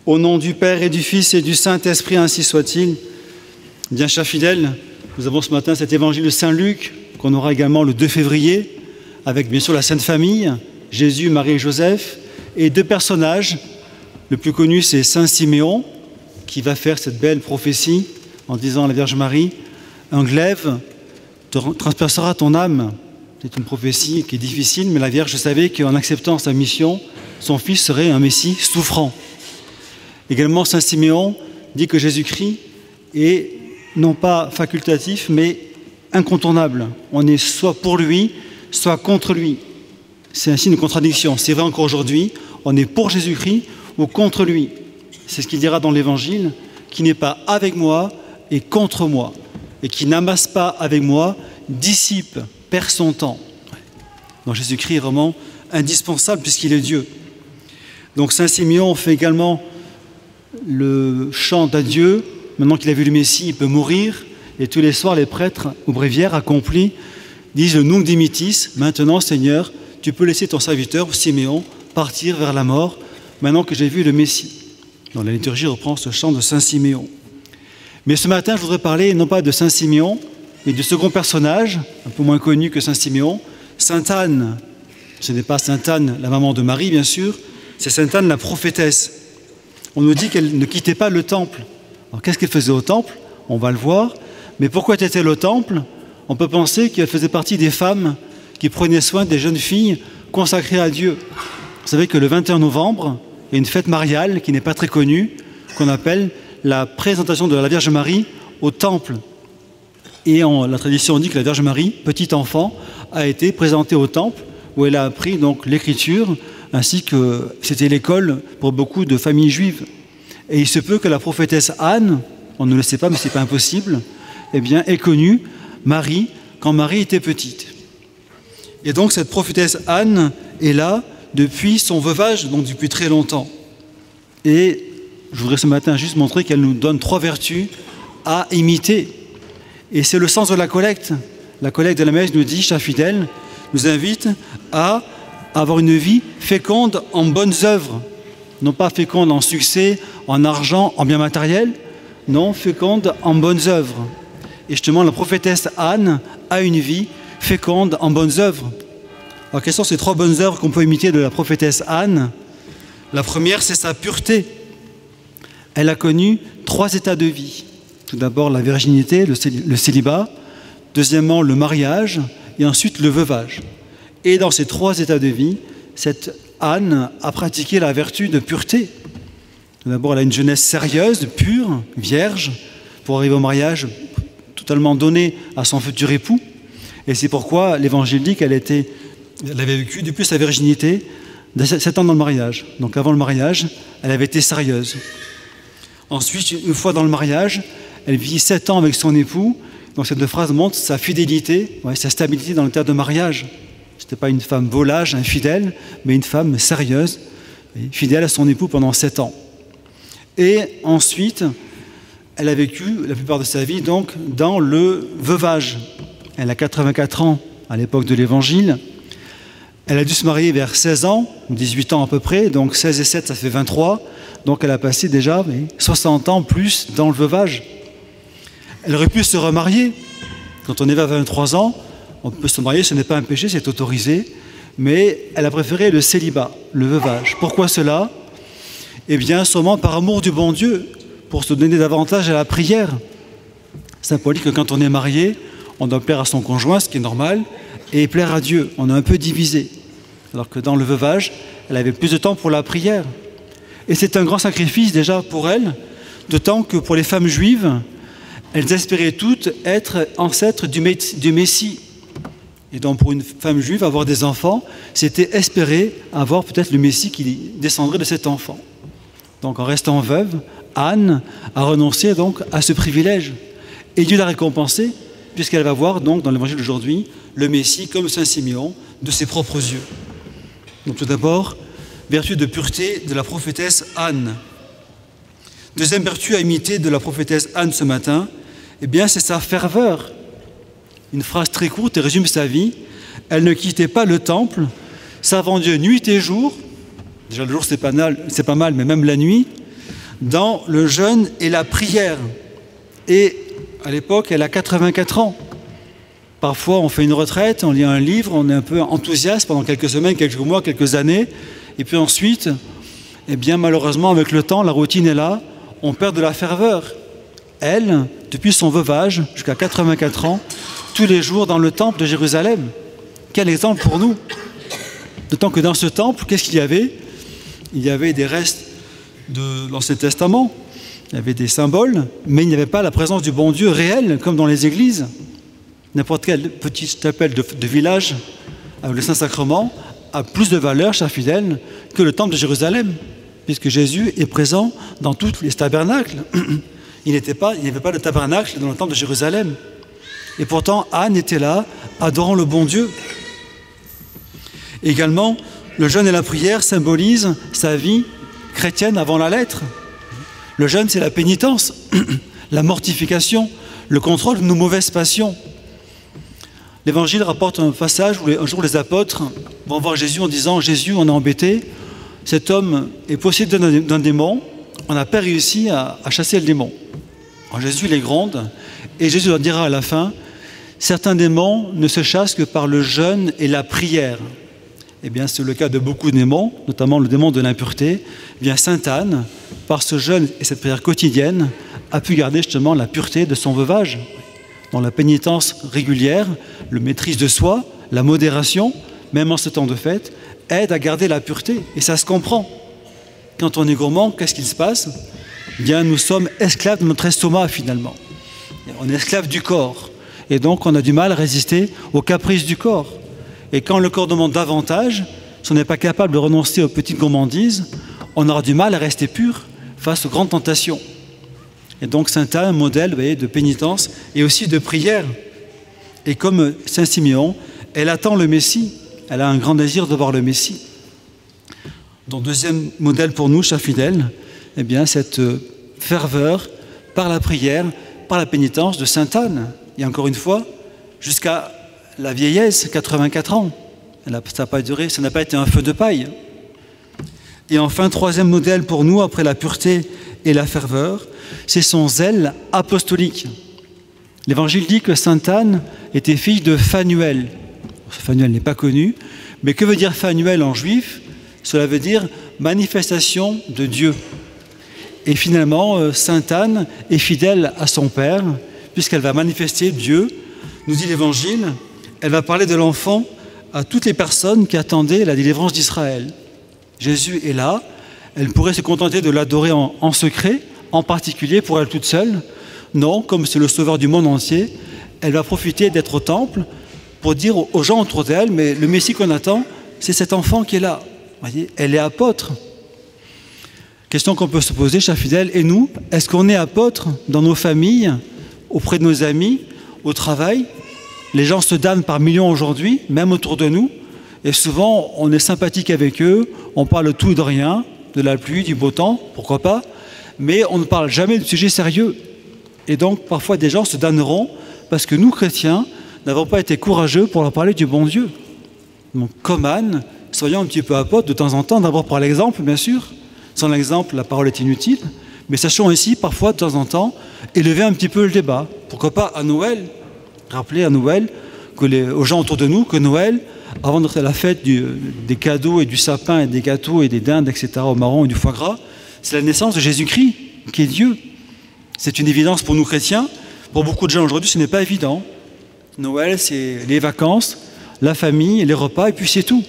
Au nom du Père et du Fils et du Saint-Esprit, ainsi soit-il. Bien, chers fidèles, nous avons ce matin cet évangile de Saint Luc, qu'on aura également le 2 février, avec bien sûr la Sainte Famille, Jésus, Marie et Joseph, et deux personnages. Le plus connu, c'est Saint Siméon, qui va faire cette belle prophétie en disant à la Vierge Marie, « Un glaive transpercera ton âme ». C'est une prophétie qui est difficile, mais la Vierge savait qu'en acceptant sa mission, son fils serait un Messie souffrant. Également, Saint Siméon dit que Jésus-Christ est non pas facultatif, mais incontournable. On est soit pour lui, soit contre lui. C'est ainsi une contradiction. C'est vrai encore aujourd'hui, on est pour Jésus-Christ ou contre lui. C'est ce qu'il dira dans l'Évangile, qui n'est pas avec moi et contre moi, et qui n'amasse pas avec moi, dissipe, perd son temps. Donc Jésus-Christ est vraiment indispensable puisqu'il est Dieu. Donc Saint Siméon fait également le chant d'adieu. Maintenant qu'il a vu le Messie, il peut mourir. Et tous les soirs, les prêtres au bréviaire accomplis disent le Nunc Dimittis. Maintenant, Seigneur, tu peux laisser ton serviteur, Siméon, partir vers la mort, maintenant que j'ai vu le Messie. Donc la liturgie reprend ce chant de Saint Siméon. Mais ce matin, je voudrais parler non pas de Saint Siméon, mais du second personnage, un peu moins connu que Saint Siméon, Sainte Anne. Ce n'est pas Sainte Anne, la maman de Marie, bien sûr, c'est Sainte Anne, la prophétesse. On nous dit qu'elle ne quittait pas le temple. Alors qu'est-ce qu'elle faisait au temple? On va le voir. Mais pourquoi était-elle au temple? On peut penser qu'elle faisait partie des femmes qui prenaient soin des jeunes filles consacrées à Dieu. Vous savez que le 21 novembre, il y a une fête mariale qui n'est pas très connue, qu'on appelle la présentation de la Vierge Marie au temple. Et la tradition dit que la Vierge Marie, petite enfant, a été présentée au temple où elle a appris donc l'écriture, ainsi que c'était l'école pour beaucoup de familles juives. Et il se peut que la prophétesse Anne, on ne le sait pas mais ce n'est pas impossible, eh bien, ait connu Marie quand Marie était petite. Et donc cette prophétesse Anne est là depuis son veuvage, donc depuis très longtemps. Et je voudrais ce matin juste montrer qu'elle nous donne 3 vertus à imiter. Et c'est le sens de la collecte. La collecte de la messe nous dit, chers fidèles, nous invite à avoir une vie féconde en bonnes œuvres. Non pas féconde en succès, en argent, en biens matériels, non, féconde en bonnes œuvres. Et justement, la prophétesse Anne a une vie féconde en bonnes œuvres. Alors, quelles sont ces 3 bonnes œuvres qu'on peut imiter de la prophétesse Anne? La première, c'est sa pureté. Elle a connu 3 états de vie. Tout d'abord, la virginité, le célibat. Deuxièmement, le mariage. Et ensuite, le veuvage. Et dans ces 3 états de vie, cette Anne a pratiqué la vertu de pureté. Tout d'abord, elle a une jeunesse sérieuse, pure, vierge, pour arriver au mariage totalement donnée à son futur époux. Et c'est pourquoi l'Évangile dit qu'elle avait vécu depuis sa virginité 7 ans dans le mariage. Donc avant le mariage, elle avait été sérieuse. Ensuite, une fois dans le mariage, elle vit 7 ans avec son époux. Donc cette phrase montre sa fidélité, sa stabilité dans le terme de mariage. Ce n'était pas une femme volage, infidèle, mais une femme sérieuse, fidèle à son époux pendant 7 ans. Et ensuite, elle a vécu la plupart de sa vie donc dans le veuvage. Elle a 84 ans à l'époque de l'Évangile. Elle a dû se marier vers 16 ans, 18 ans à peu près, donc 16 et 7, ça fait 23. Donc elle a passé déjà 60 ans plus dans le veuvage. Elle aurait pu se remarier. Quand on est vers 23 ans, on peut se marier, ce n'est pas un péché, c'est autorisé. Mais elle a préféré le célibat, le veuvage. Pourquoi cela? Eh bien, sûrement par amour du bon Dieu, pour se donner davantage à la prière. Saint Paul dit que quand on est marié, on doit plaire à son conjoint, ce qui est normal, et plaire à Dieu. On est un peu divisé. Alors que dans le veuvage, elle avait plus de temps pour la prière. Et c'est un grand sacrifice déjà pour elle, d'autant que pour les femmes juives, elles espéraient toutes être ancêtres du Messie. Et donc pour une femme juive, avoir des enfants, c'était espérer avoir peut-être le Messie qui descendrait de cet enfant. Donc en restant veuve, Anne a renoncé donc à ce privilège. Et Dieu l'a récompensée, puisqu'elle va voir donc dans l'évangile d'aujourd'hui le Messie comme Saint Siméon de ses propres yeux. Donc tout d'abord, vertu de pureté de la prophétesse Anne. Deuxième vertu à imiter de la prophétesse Anne ce matin, eh bien c'est sa ferveur. Une phrase très courte et résume sa vie. Elle ne quittait pas le temple, servant Dieu nuit et jour. Déjà le jour c'est pas mal, mais même la nuit. dans le jeûne et la prière. Et à l'époque, elle a 84 ans. Parfois, on fait une retraite, on lit un livre, on est un peu enthousiaste pendant quelques semaines, quelques mois, quelques années. Et puis ensuite, eh bien, malheureusement, avec le temps, la routine est là, on perd de la ferveur. Elle, depuis son veuvage, jusqu'à 84 ans, tous les jours dans le temple de Jérusalem. Quel exemple pour nous! D'autant que dans ce temple, qu'est-ce qu'il y avait? Il y avait des restes de l'Ancien Testament, il y avait des symboles, mais il n'y avait pas la présence du bon Dieu réel, comme dans les églises. N'importe quelle petite chapelle de village avec le Saint-Sacrement a plus de valeur, chers fidèles, que le temple de Jérusalem, puisque Jésus est présent dans tous les tabernacles. Il n'y avait pas de tabernacle dans le temple de Jérusalem. Et pourtant, Anne était là, adorant le bon Dieu. Également, le jeûne et la prière symbolisent sa vie chrétienne avant la lettre. Le jeûne, c'est la pénitence, la mortification, le contrôle de nos mauvaises passions. L'Évangile rapporte un passage où un jour les apôtres vont voir Jésus en disant « Jésus, on est embêté, cet homme est possédé d'un démon, on n'a pas réussi à chasser le démon. » Alors Jésus les gronde et Jésus leur dira à la fin « Certains démons ne se chassent que par le jeûne et la prière. » Eh bien, c'est le cas de beaucoup de démons, notamment le démon de l'impureté. Eh bien, sainte Anne, par ce jeûne et cette prière quotidienne, a pu garder justement la pureté de son veuvage. Dans la pénitence régulière, le maîtrise de soi, la modération, même en ce temps de fête, aide à garder la pureté. Et ça se comprend. Quand on est gourmand, qu'est-ce qu'il se passe? Eh bien, nous sommes esclaves de notre estomac, finalement. On est esclaves du corps. Et donc, on a du mal à résister aux caprices du corps. Et quand le corps demande davantage, si on n'est pas capable de renoncer aux petites gourmandises, on aura du mal à rester pur face aux grandes tentations. Et donc Sainte Anne, un modèle, vous voyez, de pénitence et aussi de prière. Et comme Saint Siméon, elle attend le Messie. Elle a un grand désir de voir le Messie. Donc deuxième modèle pour nous, chers fidèles, eh bien cette ferveur par la prière, par la pénitence de Sainte Anne. Et encore une fois, jusqu'à la vieillesse, 84 ans. Ça n'a pas été un feu de paille. Et enfin, troisième modèle pour nous, après la pureté et la ferveur, c'est son zèle apostolique. L'Évangile dit que sainte Anne était fille de Phanuel. Phanuel n'est pas connu, mais que veut dire Phanuel en juif? Cela veut dire manifestation de Dieu. Et finalement, sainte Anne est fidèle à son Père, puisqu'elle va manifester Dieu, nous dit l'Évangile. Elle va parler de l'enfant à toutes les personnes qui attendaient la délivrance d'Israël. Jésus est là, elle pourrait se contenter de l'adorer en secret, en particulier pour elle toute seule. Non, comme c'est le sauveur du monde entier, elle va profiter d'être au temple pour dire aux gens autour d'elle, mais le Messie qu'on attend, c'est cet enfant qui est là. Vous voyez, elle est apôtre. Question qu'on peut se poser, chers fidèles, et nous, est-ce qu'on est apôtre dans nos familles, auprès de nos amis, au travail? Les gens se damnent par millions aujourd'hui, même autour de nous, et souvent on est sympathique avec eux, on parle de tout et de rien, de la pluie, du beau temps, pourquoi pas, mais on ne parle jamais de sujets sérieux. Et donc parfois des gens se damneront parce que nous, chrétiens, n'avons pas été courageux pour leur parler du bon Dieu. Donc comme Anne, soyons un petit peu apôtres de temps en temps, d'abord par l'exemple, bien sûr. Sans l'exemple, la parole est inutile, mais sachons aussi parfois de temps en temps élever un petit peu le débat. Pourquoi pas à Noël? Rappeler à Noël aux gens autour de nous que Noël, avant d'être la fête des cadeaux et du sapin et des gâteaux et des dindes, etc., au marron et du foie gras, c'est la naissance de Jésus-Christ, qui est Dieu. C'est une évidence pour nous chrétiens. Pour beaucoup de gens aujourd'hui, ce n'est pas évident. Noël, c'est les vacances, la famille, les repas, et puis c'est tout.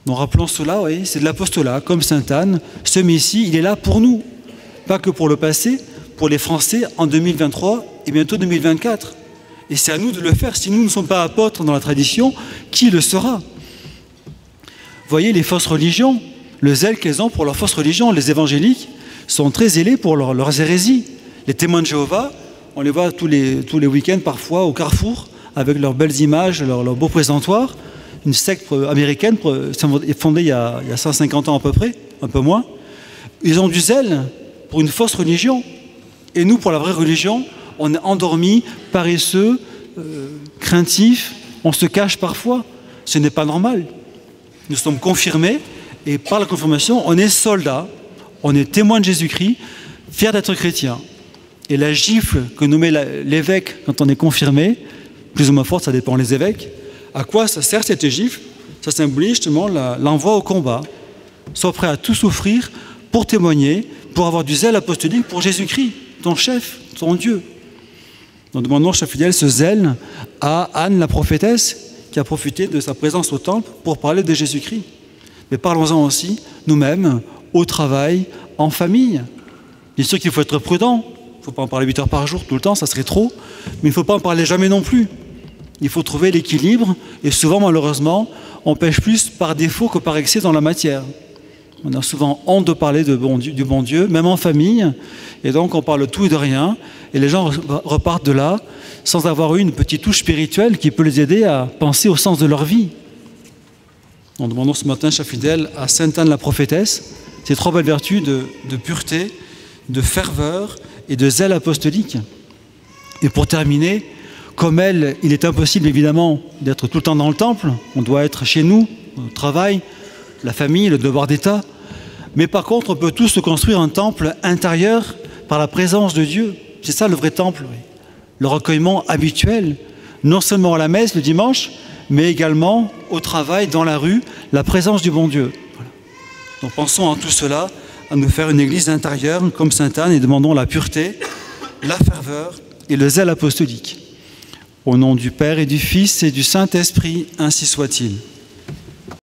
Donc rappelons cela, oui, c'est de l'apostolat, comme sainte Anne. Ce Messie, il est là pour nous. Pas que pour le passé, pour les Français en 2023 et bientôt 2024. Et c'est à nous de le faire. Si nous ne sommes pas apôtres dans la tradition, qui le sera? Vous voyez, les fausses religions, le zèle qu'elles ont pour leurs fausses religions, les évangéliques sont très zélés pour leurs hérésies. Les témoins de Jéhovah, on les voit tous les week-ends parfois au Carrefour, avec leurs belles images, leurs beaux présentoirs. Une secte américaine fondée il y a 150 ans à peu près, un peu moins. Ils ont du zèle pour une fausse religion. Et nous, pour la vraie religion, on est endormis, paresseux, craintifs, on se cache parfois. Ce n'est pas normal. Nous sommes confirmés et par la confirmation, on est soldats. on est témoin de Jésus-Christ, fier d'être chrétien. Et la gifle que nous met l'évêque quand on est confirmé, plus ou moins forte, ça dépend des évêques, à quoi ça sert cette gifle? Ça symbolise justement l'envoi au combat. Sois prêt à tout souffrir pour témoigner, pour avoir du zèle apostolique pour Jésus-Christ, ton chef, ton Dieu. Nous demandons, chef fidèle, ce zèle à Anne la prophétesse qui a profité de sa présence au temple pour parler de Jésus-Christ. Mais parlons-en aussi nous-mêmes, au travail, en famille. Bien sûr qu'il faut être prudent. Il ne faut pas en parler 8 heures par jour tout le temps, ça serait trop. Mais il ne faut pas en parler jamais non plus. Il faut trouver l'équilibre. Et souvent, malheureusement, on pêche plus par défaut que par excès dans la matière. On a souvent honte de parler du bon Dieu, même en famille. Et donc, on parle de tout et de rien. Et les gens repartent de là sans avoir eu une petite touche spirituelle qui peut les aider à penser au sens de leur vie. Nous demandons ce matin, chef fidèle, à Sainte Anne la prophétesse, ces 3 belles vertus de pureté, de ferveur et de zèle apostolique. Et pour terminer, comme elle, il est impossible évidemment d'être tout le temps dans le temple. On doit être chez nous, au travail, la famille, le devoir d'État. Mais par contre, on peut tous se construire un temple intérieur par la présence de Dieu. C'est ça le vrai temple, oui. Le recueillement habituel, non seulement à la messe le dimanche, mais également au travail, dans la rue, la présence du bon Dieu. Voilà. Donc pensons en tout cela à nous faire une église intérieure comme Sainte Anne et demandons la pureté, la ferveur et le zèle apostolique. Au nom du Père et du Fils et du Saint-Esprit, ainsi soit-il.